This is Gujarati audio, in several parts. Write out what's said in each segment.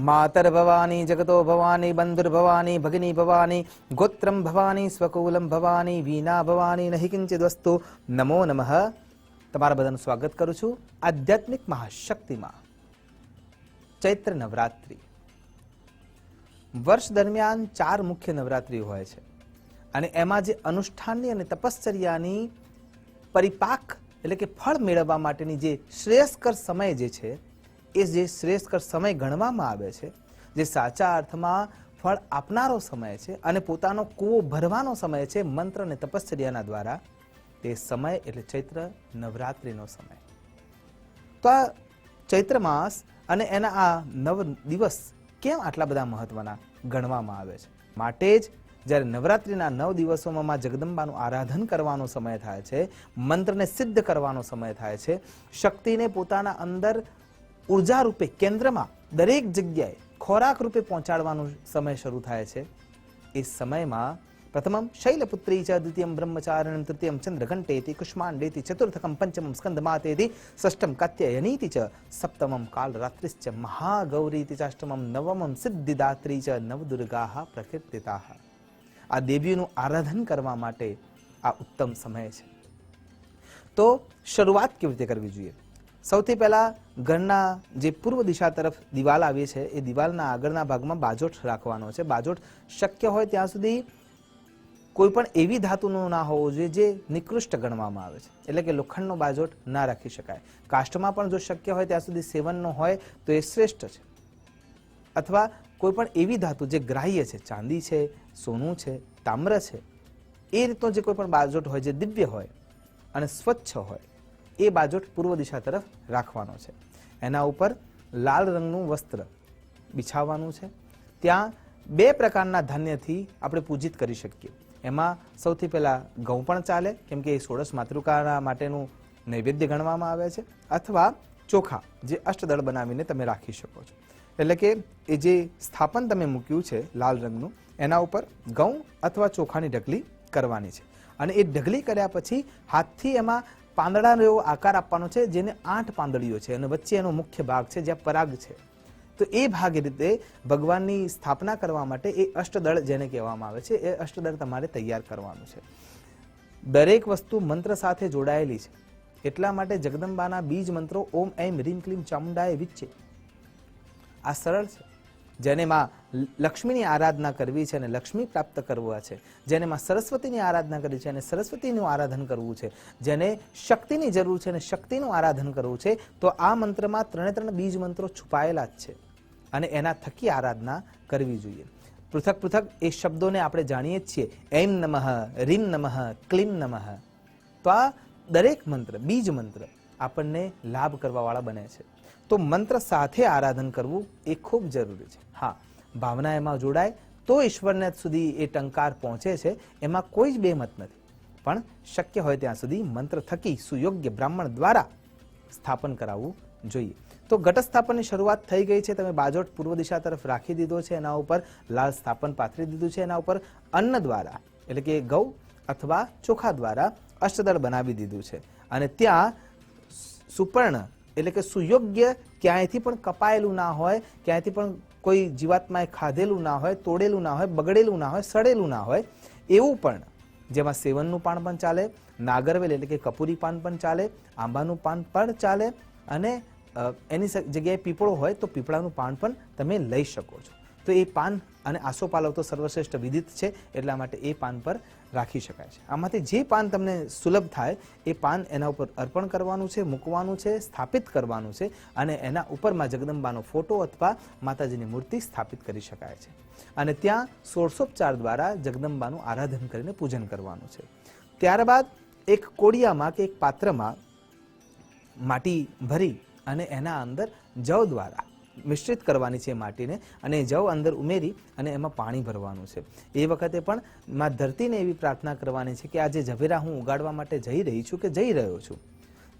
मातर भवानी जगतो भवानी बंधुर भवानी भगिनी भवानी गोत्रम भवानी स्वकुलम भवानी वीणा भवानी नहीं किंचित वस्तु नमो नमः। તમારા બધાનું સ્વાગત કરું છું આધ્યાત્મિક મહાશક્તિમાં। ચૈત્ર નવરાત્રિ વર્ષ દરમિયાન 4 મુખ્ય નવરાત્રિ હોય છે અને એમાં જે અનુષ્ઠાનની અને તપશ્ચર્યાની પરિપાક એટલે કે ફળ મેળવવા માટેની જે શ્રેયસ્કર સમય જે છે એ જે શ્રેયસ્કર સમય ગણવામાં આવે છે, જે સાચા અર્થમાં ફળ આપનારો સમય છે અને પોતાનો કૂવો ભરવાનો સમય છે મંત્ર અને તપશ્ચર્યાના દ્વારા, તે સમય એટલે ચૈત્ર નવરાત્રિનો સમય। તો આ ચૈત્ર માસ અને એના આ 9 દિવસ કેમ આટલા બધા મહત્વના ગણવામાં આવે છે? માટે જ જ્યારે નવરાત્રિના 9 દિવસોમાં માં જગદંબાનું આરાધન કરવાનો સમય થાય છે, મંત્રને સિદ્ધ કરવાનો સમય થાય છે, શક્તિને પોતાના અંદર ઉર્જા રૂપે કેન્દ્રમાં દરેક જગ્યાએ ખોરાક રૂપે પહોંચાડવાનો સમય શરૂ થાય છે। એ સમયમાં પ્રથમમ શૈલપુત્રી ચ, દ્વિતીયમ બ્રહ્મચારિણમ, તૃતીયમ ચંદ્રઘંટેતિ, કુષ્માંડેતિ, ચતુર્થકમ પંચમમ સ્કંદમાતેતિ, ષષ્ઠમ કાત્યાયનીતિ ચ, સપ્તમમ કાલરાત્રિશ્ચ મહાગૌરીતિ ચ, અષ્ટમમ નવમમ સિદ્ધિદાત્રી ચ, નવદુર્ગાઃ પ્રકીર્તિતાઃ। આ દેવીઓનું આરાધન કરવા માટે આ ઉત્તમ સમય છે। તો શરૂઆત કેવી રીતે કરવી જોઈએ? સૌથી પહેલા ઘરના જે પૂર્વ દિશા તરફ દિવાલ આવી છે એ દિવાલના આગળના ભાગમાં બાજોટ રાખવાનો છે। બાજોટ શક્ય હોય ત્યાં સુધી કોઈ પણ એવી ધાતુનો ના હોવો જોઈએ જે નિકૃષ્ટ ગણવામાં આવે છે, એટલે કે લોખંડનો બાજોટ ના રાખી શકાય। કાષ્ટમાં પણ જો શક્ય હોય ત્યાં સુધી સેવનનો હોય તો એ શ્રેષ્ઠ છે, અથવા કોઈ પણ એવી ધાતુ જે ગ્રાહ્ય છે, ચાંદી છે, સોનું છે, તામ્ર છે, એ રીતનો જે કોઈ પણ બાજોટ હોય જે દિવ્ય હોય અને સ્વચ્છ હોય એ બાજોટ પૂર્વ દિશા તરફ રાખવાનો છે। એના ઉપર લાલ રંગનું વસ્ત્ર બિછાવવાનું છે। ત્યાં 2 પ્રકારના ધાન્યથી આપણે પૂજિત કરી શકીએ। એમાં સૌથી પહેલા ઘઉં પણ ચાલે, કેમ કે એ ષોડશ માતૃકાના માટેનું નૈવેદ્ય ગણવામાં આવે છે, અથવા ચોખા જે અષ્ટદળ બનાવીને તમે રાખી શકો છો। એટલે કે એ જે સ્થાપન તમે મૂક્યું છે લાલ રંગનું, એના ઉપર ઘઉં અથવા ચોખાની ઢગલી કરવાની છે અને એ ઢગલી કર્યા પછી હાથથી એમાં પાંદડાનો એવો આકાર આપવાનો છે જેને 8 પાંદડીઓ છે અને વચ્ચે એનો મુખ્ય ભાગ છે જ્યાં પરાગ છે। તો એ ભાગ રીતે ભગવાનની સ્થાપના કરવા માટે એ અષ્ટદળ જેને કહેવામાં આવે છે એ અષ્ટદળ તમારે તૈયાર કરવાનું છે। દરેક વસ્તુ મંત્ર સાથે જોડાયેલી છે, એટલા માટે જગદંબાના બીજ મંત્રો ઓમ એમ રીમ ક્લીમ ચામુંડાય વિચ્ચે, આ સરળ છે। જેને માં લક્ષ્મીની આરાધના કરવી છે અને લક્ષ્મી પ્રાપ્ત કરવા છે, જેને માં સરસ્વતીની આરાધના કરવી છે અને સરસ્વતીનું આરાધન કરવું છે, જેને શક્તિની જરૂર છે અને શક્તિનું આરાધન કરવું છે, તો આ મંત્રમાં 3 બીજ મંત્રો છુપાયેલા જ છે અને એના થકી આરાધના કરવી જોઈએ। પૃથક પૃથક એ શબ્દોને આપણે જાણીએ જ છીએ, એમ નમઃ, રીમ નમઃ, ક્લીમ નમઃ। તો આ દરેક મંત્ર, બીજ મંત્ર આપણને લાભ કરવાવાળા બને છે। તો મંત્ર સાથે આરાધન કરવું એ ખૂબ જરૂરી છે। હા, ભાવના એમાં જોડાય તો ઈશ્વરને સુધી એ ટંકાર પહોંચે છે, એમાં કોઈ જ બેમત નથી, પણ શક્ય હોય ત્યાં સુધી મંત્ર થકી સુયોગ્ય બ્રાહ્મણ દ્વારા સ્થાપન કરાવવું જોઈએ। તો ઘટ સ્થાપનની શરૂઆત થઈ ગઈ છે। તમે બાજોટ પૂર્વ દિશા તરફ રાખી દીધો છે, એના ઉપર લાલ સ્થાપન પાથરી દીધું છે, એના ઉપર અન્ન દ્વારા એટલે કે ઘઉં અથવા ચોખા દ્વારા અષ્ટદળ બનાવી દીધું છે અને ત્યાં સુપર્ણ એટલે કે સુયોગ્ય, ક્યાંયથી પણ કપાયેલું ના હોય, ક્યાંયથી પણ કોઈ જીવાત્માએ ખાધેલું ના હોય, તોડેલું ના હોય, બગડેલું ના હોય, સડેલું ના હોય એવું પણ, જેમાં સેવનનું પાન પણ ચાલે, નાગરવેલ એટલે કે કપૂરી પાન પણ ચાલે, આંબાનું પાન પણ ચાલે અને એની જગ્યાએ પીપળો હોય તો પીપળાનું પાન પણ તમે લઈ શકો છો। તો એ પાન અને આસોપાલવ તો સર્વશ્રેષ્ઠ વિદિત છે, એટલા માટે એ પાન પર રાખી શકાય છે। આમાંથી જે પાન તમને સુલભ થાય એ પાન એના ઉપર અર્પણ કરવાનું છે, મૂકવાનું છે, સ્થાપિત કરવાનું છે અને એના ઉપરમાં જગદંબાનો ફોટો અથવા માતાજીની મૂર્તિ સ્થાપિત કરી શકાય છે અને ત્યાં ષોડશોપચાર દ્વારા જગદંબાનું આરાધન કરીને પૂજન કરવાનું છે। ત્યારબાદ એક કોડિયામાં કે એક પાત્રમાં માટી ભરી અને એના અંદર જવ દ્વારા મિશ્રિત કરવાની છે માટીને અને જવ અંદર ઉમેરી અને એમાં પાણી ભરવાનું છે। એ વખતે પણ માં ધરતીને એવી પ્રાર્થના કરવાની છે કે આ જે ઝવેરા હું ઉગાડવા માટે જઈ રહી છું કે જઈ રહ્યો છું,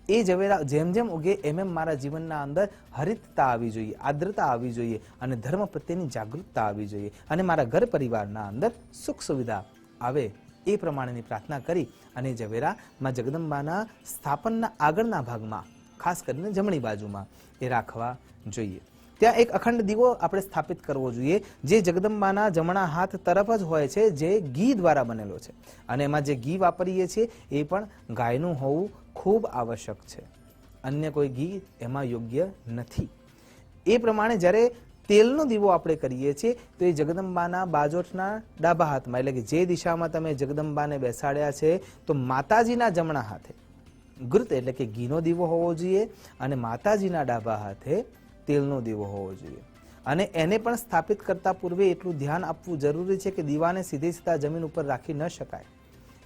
એ ઝવેરા જેમ જેમ ઉગે એમ એમ મારા જીવનના અંદર હરિતતા આવી જોઈએ, આર્દ્રતા આવી જોઈએ અને ધર્મ પ્રત્યેની જાગૃતતા આવી જોઈએ અને મારા ઘર પરિવારના અંદર સુખ સુવિધા આવે, એ પ્રમાણેની પ્રાર્થના કરી અને ઝવેરા માં જગદંબાના સ્થાપનના આગળના ભાગમાં, ખાસ કરીને જમણી બાજુમાં એ રાખવા જોઈએ। ત્યાં એક અખંડ દીવો આપણે સ્થાપિત કરવો જોઈએ, જે જગદંબાના જમણા હાથ તરફ જ હોય છે, જે ઘી દ્વારા બનેલો છે. અને એમાં જે ઘી વાપરીએ છીએ એ પણ ગાયનું હોવું ખૂબ આવશ્યક છે. અન્ય કોઈ ઘી એમાં યોગ્ય નથી. એ પ્રમાણે જ્યારે તેલનો દીવો આપણે કરીએ છીએ તો એ જગદંબાના બાજોઠના ડાબા હાથમાં, એટલે કે જે દિશામાં તમે જગદંબાને બેસાડ્યા છે તો માતાજીના જમણા હાથે ઘૃત એટલે કે ઘીનો દીવો હોવો જોઈએ અને માતાજીના ડાબા હાથે તેલનો દીવો હોવો જોઈએ. અને એને પણ સ્થાપિત કરતા પૂર્વે એટલું ધ્યાન આપવું જરૂરી છે કે દીવાને સીધે સીધા જમીન ઉપર રાખી ન શકાય.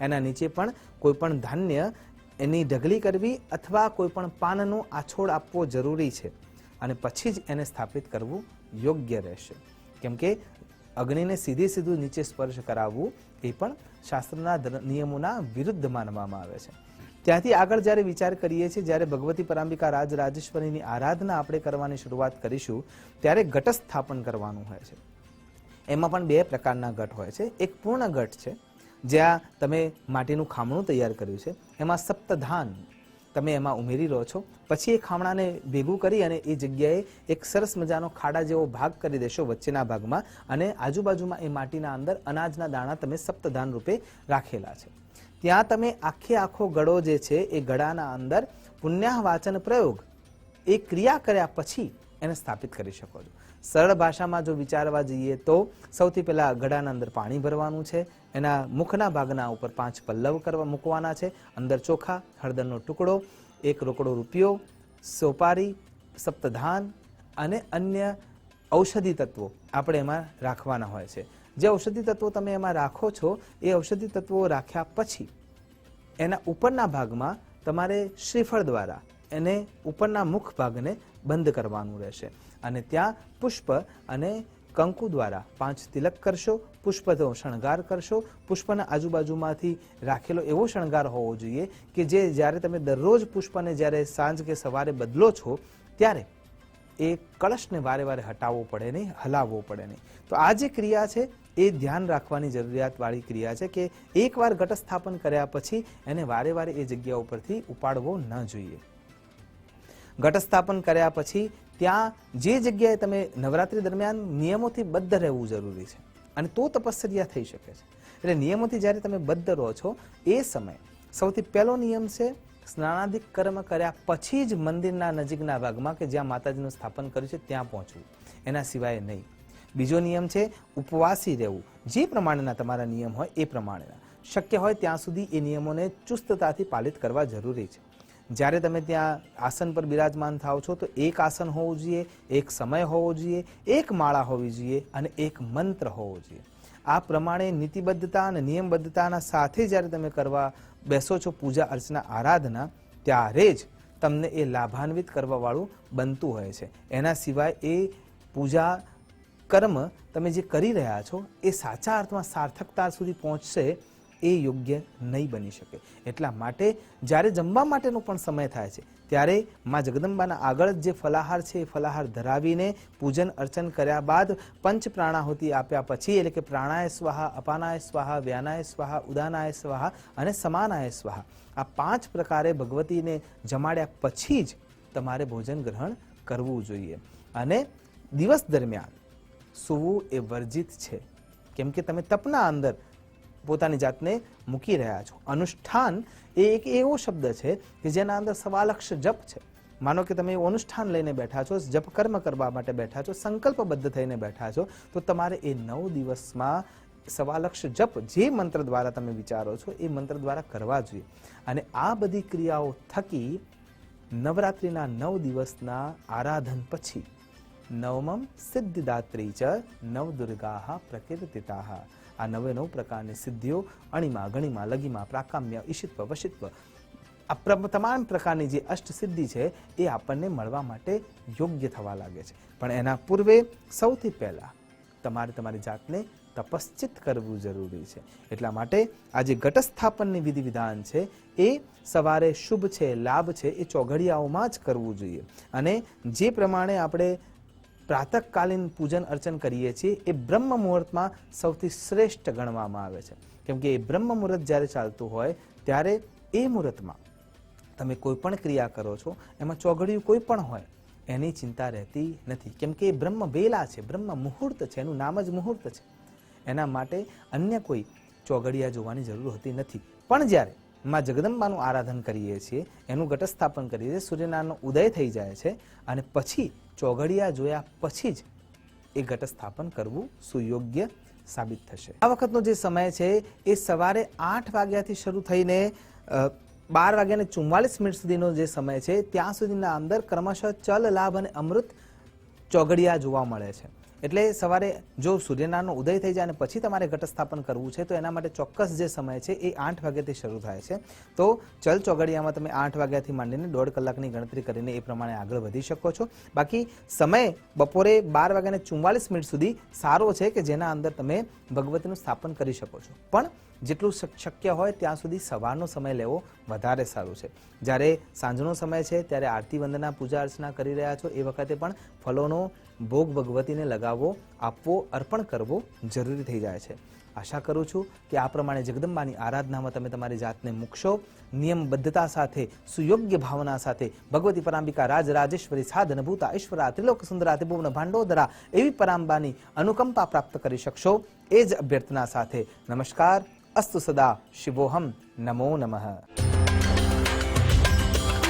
એના નીચે પણ કોઈ પણ ધાન્ય એની ઢગલી કરવી અથવા કોઈ પણ પાનનો આછોડ આપવો જરૂરી છે અને પછી જ એને સ્થાપિત કરવું યોગ્ય રહેશે. કેમ કે અગ્નિને સીધે સીધું નીચે સ્પર્શ કરાવવું એ પણ શાસ્ત્રના નિયમોના વિરુદ્ધ માનવામાં આવે છે. ત્યાંથી આગળ જ્યારે વિચાર કરીએ છીએ, જ્યારે ભગવતી પરાંબિકા રાજરાજેશ્વરીની આરાધના આપણે કરવાની શરૂઆત કરીશું ત્યારે ઘટ સ્થાપન કરવાનું હોય છે. એમાં પણ બે પ્રકારના ઘટ હોય છે. એક પૂર્ણ ઘટ છે, જ્યાં તમે માટીનું ખામણું તૈયાર કર્યું છે, એમાં સપ્તધાન તમે એમાં ઉમેરી રહો છો. પછી એ ખામણાને ભેગું કરી અને એ જગ્યાએ એક સરસ મજાનો ખાડા જેવો ભાગ કરી દેશો વચ્ચેના ભાગમાં, અને આજુબાજુમાં એ માટીના અંદર અનાજના દાણા તમે સપ્તધાન રૂપે રાખેલા છે. ત્યાં તમે આખો ગળો જે છે એ ગળાના અંદર પુણ્યાહ વાચન પ્રયોગ એ ક્રિયા કર્યા પછી એને સ્થાપિત કરી શકો છો. સરળ ભાષામાં જો વિચારવા જઈએ તો સૌથી પહેલા ગળાના અંદર પાણી ભરવાનું છે, એના મુખના ભાગના ઉપર 5 પલ્લવ મૂકવાના છે, અંદર ચોખા, હળદરનો ટુકડો, 1 રોકડો રૂપિયો, સોપારી, સપ્તધાન અને અન્ય ઔષધિ તત્વો આપણે એમાં રાખવાના હોય છે. જે ઔષધિ તત્વો તમે એમાં રાખો છો એ ઔષધિ તત્વો રાખ્યા પછી એના ઉપરના ભાગમાં તમારે શ્રીફળ દ્વારા એને ઉપરના મુખ ભાગને બંધ કરવાનું રહેશે અને ત્યાં પુષ્પ અને કંકુ દ્વારા 5 તિલક કરશો, પુષ્પનો શણગાર કરશો. પુષ્પના આજુબાજુમાંથી રાખેલો એવો શણગાર હોવો જોઈએ કે જે જ્યારે તમે દરરોજ પુષ્પને જ્યારે સાંજ કે સવારે બદલો છો ત્યારે એ કળશને વારે વારે હટાવવો પડે નહીં, હલાવવો પડે નહીં. તો આ જે ક્રિયા છે એ ધ્યાન રાખવાની જરૂરિયાતવાળી ક્રિયા છે કે એકવાર ઘટ સ્થાપન કર્યા પછી એને વારે વારે એ જગ્યા ઉપરથી ઉપાડવો ન જોઈએ. ઘટ સ્થાપન કર્યા પછી ત્યાં જે જગ્યાએ તમે નવરાત્રી દરમિયાન નિયમોથી બદ્ધ રહેવું જરૂરી છે અને તો તપશ્ચર્યા થઈ શકે છે. એટલે નિયમોથી જ્યારે તમે બદ્ધ રહો છો એ સમય સૌથી પહેલો નિયમ છે સ્નાનાદિક કર્મ કર્યા પછી જ મંદિરના નજીકના ભાગમાં કે જ્યાં માતાજીનું સ્થાપન કર્યું છે ત્યાં પહોંચવું, એના સિવાય નહીં. બીજો નિયમ છે ઉપવાસી રહેવું. જે પ્રમાણેના તમારા નિયમ હોય એ પ્રમાણેના શક્ય હોય ત્યાં સુધી એ નિયમોને ચુસ્તતાથી પાલિત કરવા જરૂરી છે. જ્યારે તમે ત્યાં આસન પર બિરાજમાન થાઓ છો તો એક આસન હોવું જોઈએ, એક સમય હોવો જોઈએ, એક માળા હોવી જોઈએ અને એક મંત્ર હોવો જોઈએ. આ પ્રમાણે નીતિબદ્ધતા અને નિયમબદ્ધતાના સાથે જ્યારે તમે કરવા બેસો છો પૂજા અર્ચના આરાધના, ત્યારે જ તમને એ લાભાન્વિત કરવાવાળું બનતું હોય છે. એના સિવાય એ પૂજા કર્મ તમે જે કરી રહ્યા છો એ સાચા અર્થમાં સાર્થકતા સુધી પહોંચશે એ યોગ્ય નહીં બની શકે. એટલા માટે જ્યારે જમવા માટેનો પણ સમય થાય છે ત્યારે માં જગદંબાના આગળ જે ફલાહાર છે એ ફલાહાર ધરાવીને પૂજન અર્ચન કર્યા બાદ પંચ પ્રાણાહુતિ આપ્યા પછી, એટલે કે પ્રાણાય સ્વાહા, અપાનાય સ્વાહા, વ્યાનાય સ્વાહા, ઉદાનાય સ્વાહા અને સમાનાય સ્વાહા, આ 5 પ્રકારે ભગવતીને જમાડ્યા પછી જ તમારે ભોજન ગ્રહણ કરવું જોઈએ. અને દિવસ દરમિયાન સૂવું એ વર્જિત છે, કેમ કે તમે તપના અંદર પોતાની જાતને મૂકી રહ્યા છો. અનુષ્ઠાન એ એક એવો શબ્દ છે કે જેના અંદર સવાલક્ષ જપ છે. માનો કે તમે અનુષ્ઠાન લઈને બેઠા છો, જપ કર્મ કરવા માટે બેઠા છો, સંકલ્પબદ્ધ થઈને બેઠા છો, તો તમારે એ 9 દિવસમાં સવાલક્ષ જપ જે મંત્ર દ્વારા તમે વિચારો છો એ મંત્ર દ્વારા કરવા જોઈએ. અને આ બધી ક્રિયાઓ થકી નવરાત્રિના 9 દિવસના આરાધન પછી નવમમ સિદ્ધિદાત્રી ચ નવદુર્ગા પ્રકીર્તિતા, આ 9 પ્રકારની સિદ્ધિઓ અણિમા, ગણિમા, લગિમા, પ્રાકામ્ય, ઈશિત્વ, વશિત્વ, આ તમામ પ્રકારની જે અષ્ટ સિદ્ધિ છે એ આપણને મળવા માટે યોગ્ય થવા લાગે છે. પણ એના પૂર્વે સૌથી પહેલા તમારે તમારી જાતને તપશ્ચિત કરવું જરૂરી છે. એટલા માટે આ જે ઘટ સ્થાપનની વિધિ વિધાન છે એ સવારે શુભ છે, લાભ છે, એ ચોઘડિયાઓમાં જ કરવું જોઈએ. અને જે પ્રમાણે આપણે પ્રાતઃકાલીન પૂજન અર્ચન કરીએ છીએ એ બ્રહ્મ મુહૂર્તમાં સૌથી શ્રેષ્ઠ ગણવામાં આવે છે. કેમ કે એ બ્રહ્મ મુહૂર્ત જ્યારે ચાલતું હોય ત્યારે એ મુહૂર્તમાં તમે કોઈ પણ ક્રિયા કરો છો એમાં ચોઘડિયું કોઈ પણ હોય એની ચિંતા રહેતી નથી, કેમ કે એ બ્રહ્મ વેલા છે, બ્રહ્મ મુહૂર્ત છે, એનું નામ જ મુહૂર્ત છે. એના માટે અન્ય કોઈ ચોઘડિયા જોવાની જરૂર હોતી નથી. પણ જ્યારે માં જગદંબાનું આરાધન કરીએ છીએ, એનું ઘટસ્થાપન કરીએ છીએ, સૂર્યનારાયણનો ઉદય થઈ જાય છે અને પછી ચોઘડિયા જોયા પછી જ એ ઘટસ્થાપન કરવું સુયોગ્ય સાબિત થશે. આ વખતનો જે સમય છે એ સવારે 8 વાગ્યાથી શરૂ થઈને 12:44 સુધીનો જે સમય છે, ત્યાં સુધીના અંદર ક્રમશઃ ચલ, લાભ અને અમૃત ચોઘડિયા જોવા મળે છે. એટલે સવારે જો સૂર્યનારાયણનો ઉદય થઈ જાય અને પછી તમારે ઘટસ્થાપન કરવું છે તો એના માટે ચોક્કસ જે સમય છે એ 8 વાગ્યાથી શરૂ થાય છે. તો ચલ ચોઘડિયામાં તમે 8 વાગ્યાથી માંડીને 1.5 કલાકની ગણતરી કરીને એ પ્રમાણે આગળ વધી શકો છો. બાકી સમય બપોરે 12:44 સુધી સારો છે કે જેના અંદર તમે ભગવતીનું સ્થાપન કરી શકો છો. પણ જેટલું શક્ય હોય ત્યાં સુધી સવારનો સમય લેવો વધારે સારું છે. જ્યારે સાંજનો સમય છે ત્યારે આરતી વંદના પૂજા અર્ચના કરી રહ્યા છો એ વખતે પણ ફલોનો ભોગ ભગવતીને લગાવવો, આપવો, અર્પણ કરવો જરૂરી થઈ જાય છે. આશા કરું છું કે આ પ્રમાણે જગદંબાની આરાધનામાં તમે તમારી જાતને મૂકશો. નિયમબદ્ધતા સાથે, સુયોગ્ય ભાવના સાથે ભગવતી પરાંબિકા રાજરાજેશ્વરી સાધનભૂતા ઈશ્વરા ત્રિલોક સુંદરા ત્રિભુવન ભાંડોદરા એવી પરાંબાની અનુકંપા પ્રાપ્ત કરી શકશો. એ જ અભ્યર્થના સાથે નમસ્કાર. અસ્તુ સદા શિવોહમ. નમો નમઃ.